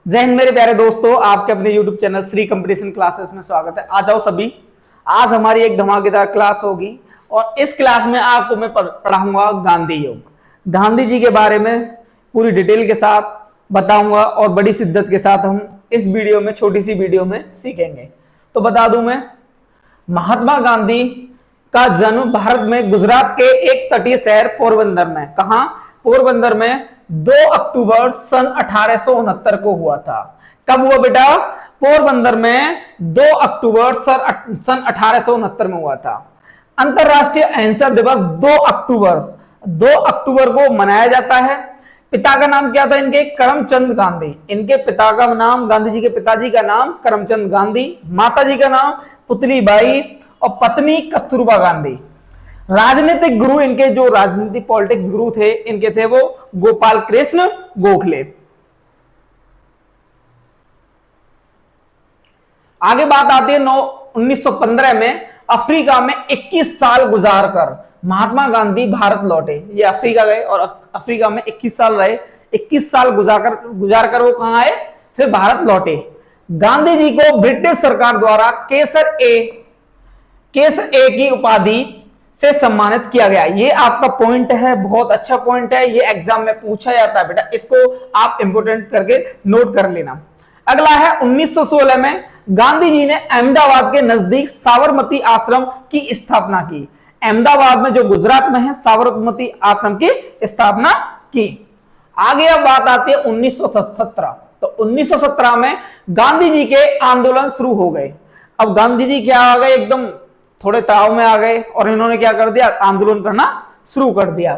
जय हिंद मेरे प्यारे दोस्तों, आपके अपने YouTube channel Shri competition classes में स्वागत है। आ जाओ सभी। आज हमारी एक धमाकेदार क्लास होगी और इस क्लास में आपको मैं पढ़ाऊंगा गांधी योग। गांधी जी के बारे में पूरी डिटेल के साथ बताऊंगा और बड़ी शिद्दत के साथ हम इस वीडियो में, छोटी सी वीडियो में सीखेंगे। तो बता दूं मैं, महात्मा गांधी का जन्म भारत में गुजरात के एक तटीय शहर पोरबंदर में, कहां? पोरबंदर में 2 अक्टूबर सन 1869 को हुआ था। कब हुआ बेटा? पोरबंदर में 2 अक्टूबर सन 1869 में हुआ था। अंतरराष्ट्रीय अहिंसा दिवस 2 अक्टूबर को मनाया जाता है। पिता का नाम क्या था इनके? करमचंद गांधी। इनके पिता का नाम, गांधी जी के पिताजी का नाम करमचंद गांधी, माता जी का नाम पुतलीबाई और पत्नी कस्तूरबा गांधी। राजनीतिक गुरु इनके, जो राजनीतिक पॉलिटिक्स गुरु थे इनके, थे वो गोपाल कृष्ण गोखले। आगे बात आती है 1915 में अफ्रीका में 21 साल गुजारकर महात्मा गांधी भारत लौटे। ये अफ्रीका गए और अफ्रीका में 21 साल रहे। 21 साल गुजारकर वो कहां आए? फिर भारत लौटे। गांधी जी को ब्रिटिश सरकार द्वारा केसर ए की उपाधि से सम्मानित किया गया। ये आपका पॉइंट है, बहुत अच्छा पॉइंट है। ये एग्जाम में पूछा जाता है बेटा, इसको आप इंपोर्टेंट करके नोट कर लेना। अगला है 1916 में गांधी जी ने अहमदाबाद के नजदीक साबरमती आश्रम की स्थापना की। अहमदाबाद में, जो गुजरात में है, साबरमती आश्रम की स्थापना की। आगे अब बात आती है 1917। तो 1917 में गांधी जी के आंदोलन शुरू हो गए। अब गांधी जी क्या आ गए, एकदम थोड़े तनाव में आ गए और इन्होंने क्या कर दिया? आंदोलन करना शुरू कर दिया।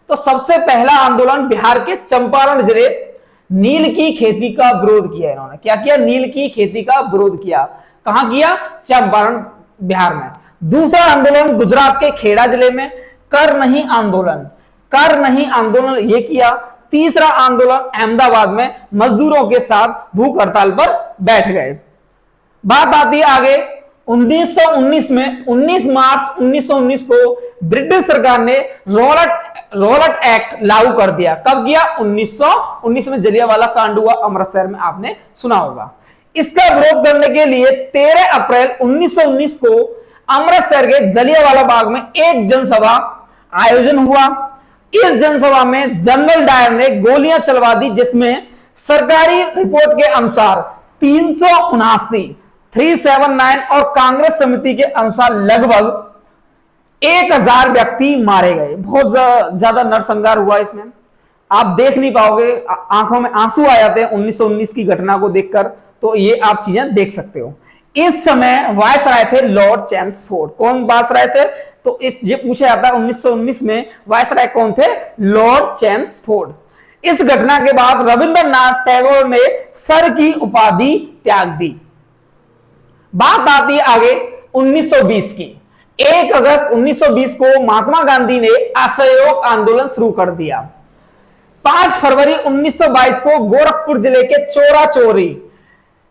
तो सबसे पहला आंदोलन बिहार के चंपारण जिले नील की खेती का विरोध किया। इन्होंने क्या किया? नील की खेती का विरोध किया। कहां किया? चंपारण, बिहार में। दूसरा आंदोलन गुजरात के खेड़ा जिले में कर नहीं आंदोलन ये किया। तीसरा आंदोलन अहमदाबाद में मजदूरों के साथ भूख हड़ताल पर बैठ गए। बात आती है आगे 1919 में। 19 मार्च 1919 को ब्रिटिश सरकार ने रॉलेट एक्ट लागू कर दिया। कब किया? 1919 में जलियांवाला कांड हुआ अमृतसर में, आपने सुना होगा। इसका विरोध करने के लिए 13 अप्रैल 1919 को अमृतसर के जलियांवाला बाग में एक जनसभा आयोजन हुआ। इस जनसभा में जनरल डायर ने गोलियां चलवा दी, जिसमें सरकारी रिपोर्ट के अनुसार 379 और कांग्रेस समिति के अनुसार लगभग 1000 व्यक्ति मारे गए। बहुत ज्यादा नरसंहार हुआ इसमें। आप देख नहीं पाओगे, आंखों में आंसू आ जाते हैं 1919 की घटना को देखकर। तो ये आप चीजें देख सकते हो। इस समय वायसराय थे लॉर्ड चैम्सफोर्ड। कौन वायसराय थे? तो ये पूछा जाता है 1919 में वायसराय कौन थे? Lord Chelmsford. इस घटना के बाद रविंद्रनाथ टैगोर ने सर की उपाधि त्याग दी। बात आती है आगे 1920 की। 1 अगस्त 1920 को महात्मा गांधी ने असहयोग आंदोलन शुरू कर दिया। 5 फरवरी 1922 को गोरखपुर जिले के चोरा चोरी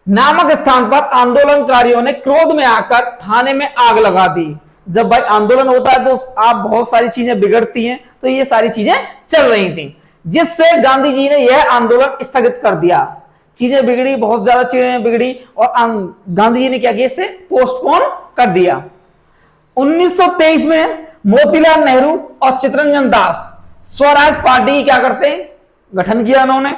नामक स्थान पर आंदोलनकारियों ने क्रोध में आकर थाने में आग लगा दी। जब भाई आंदोलन होता है तो आप बहुत सारी चीजें बिगड़ती हैं, तो ये सारी चीजें चल रही थी, जिससे गांधी जी ने यह आंदोलन स्थगित कर दिया। चीजें बिगड़ी, बहुत ज्यादा चीजें बिगड़ी और गांधी जी ने क्या किया? इसे पोस्टपोन कर दिया। 1923 में मोतीलाल नेहरू और चित्तरंजन दास स्वराज पार्टी की क्या करते हैं? गठन किया उन्होंने।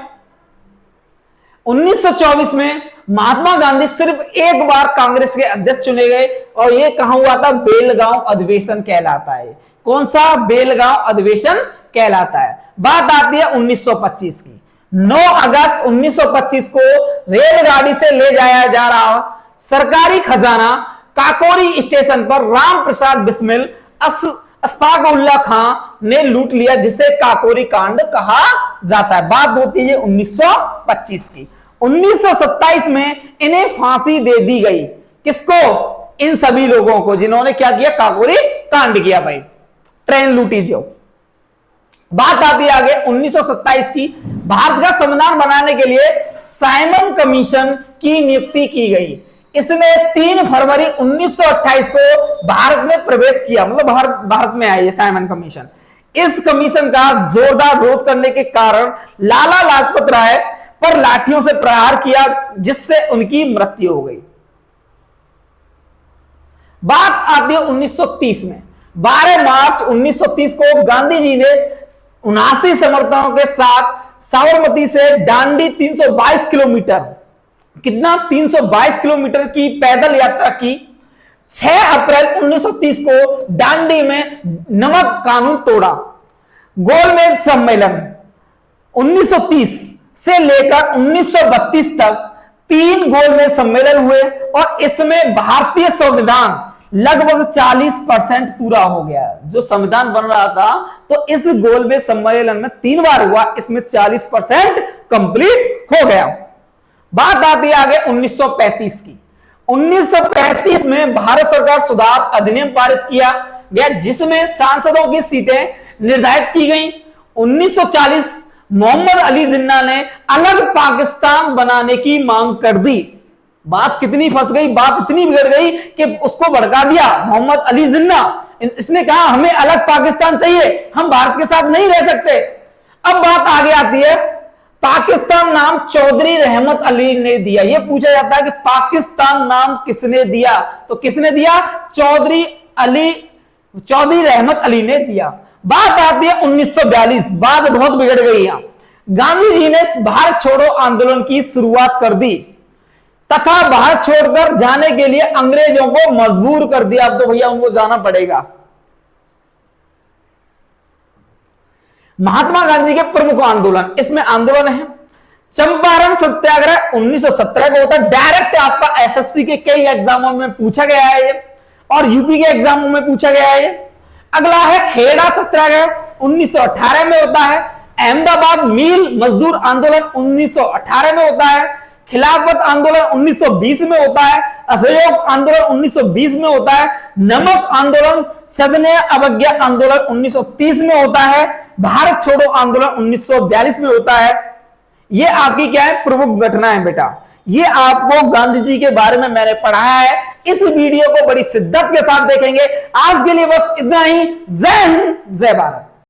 1924 में महात्मा गांधी सिर्फ एक बार कांग्रेस के अध्यक्ष चुने गए और यह कहां हुआ था? बेलगांव अधिवेशन कहलाता है। कौन सा? बेलगांव अधिवेशन कहलाता है। बात आती है 1925 की। 9 अगस्त 1925 को रेलगाड़ी से ले जाया जा रहा सरकारी खजाना काकोरी स्टेशन पर राम प्रसाद बिस्मिल अशफाक-उल्लाह खां ने लूट लिया, जिसे काकोरी कांड कहा जाता है। बात होती है 1925 की। 1927 में इन्हें फांसी दे दी गई। किसको? इन सभी लोगों को जिन्होंने क्या किया? काकोरी कांड किया भाई, ट्रेन लूटी जो। बात आती है आगे 1927 की। भारत का संविधान बनाने के लिए साइमन कमीशन की नियुक्ति की गई। इसने 3 फरवरी 1928 को भारत में प्रवेश किया, मतलब भारत में आई साइमन कमीशन। इस कमीशन का जोरदार विरोध करने के कारण लाला लाजपत राय पर लाठियों से प्रहार किया, जिससे उनकी मृत्यु हो गई। बात आती है 1930 में। 12 मार्च 1930 को गांधी जी ने 79 समर्थकों के साथ साबरमती से दांडी 322 किलोमीटर, कितना 322 किलोमीटर की पैदल यात्रा की। 6 अप्रैल 1930 को दांडी में नमक कानून तोड़ा। गोलमेज सम्मेलन 1930 से लेकर 1932 तक 3 गोलमेज सम्मेलन हुए और इसमें भारतीय संविधान लगभग 40% पूरा हो गया। जो संविधान बन रहा था तो इस गोलमेज सम्मेलन में 3 बार हुआ, इसमें 40% कंप्लीट हो गया। बात आती है आगे 1935 की। 1935 में भारत सरकार सुधार अधिनियम पारित किया गया, जिसमें सांसदों की सीटें निर्धारित की गई। 1940 मोहम्मद अली जिन्ना ने अलग पाकिस्तान बनाने की मांग कर दी। बात कितनी फंस गई, बात इतनी बिगड़ गई कि उसको भड़का दिया मोहम्मद अली जिन्ना। इसने कहा हमें अलग पाकिस्तान चाहिए, हम भारत के साथ नहीं रह सकते। अब बात आगे आती है, पाकिस्तान नाम चौधरी रहमत अली ने दिया। यह पूछा जाता है कि पाकिस्तान नाम किसने दिया, तो किसने दिया? चौधरी रहमत अली ने दिया। बात आती है 1942। बात बहुत बिगड़ गई यहां। गांधी जी ने भारत छोड़ो आंदोलन की शुरुआत कर दी तथा भारत छोड़कर जाने के लिए अंग्रेजों को मजबूर कर दिया। अब तो भैया उनको जाना पड़ेगा। महात्मा गांधी के प्रमुख आंदोलन, इसमें आंदोलन है चंपारण सत्याग्रह 1917 को होता है। डायरेक्ट आपका एसएससी के कई एग्जामों में पूछा गया है ये, और यूपी के एग्जामों में पूछा गया है ये। अगला है खेड़ा सत्याग्रह 1918 में होता है। अहमदाबाद मील मजदूर आंदोलन 1918 में होता है। खिलाफत आंदोलन 1920 में होता है। असहयोग आंदोलन 1920 में होता है। नमक आंदोलन, सविनय अवज्ञा आंदोलन 1930 में होता है। भारत छोड़ो आंदोलन 1942 में होता है। ये आपकी क्या है? प्रमुख घटनाएं बेटा। ये आपको गांधी जी के बारे में मैंने पढ़ाया है। इस वीडियो को बड़ी शिद्दत के साथ देखेंगे। आज के लिए बस इतना ही। जय हिंद, जय भारत।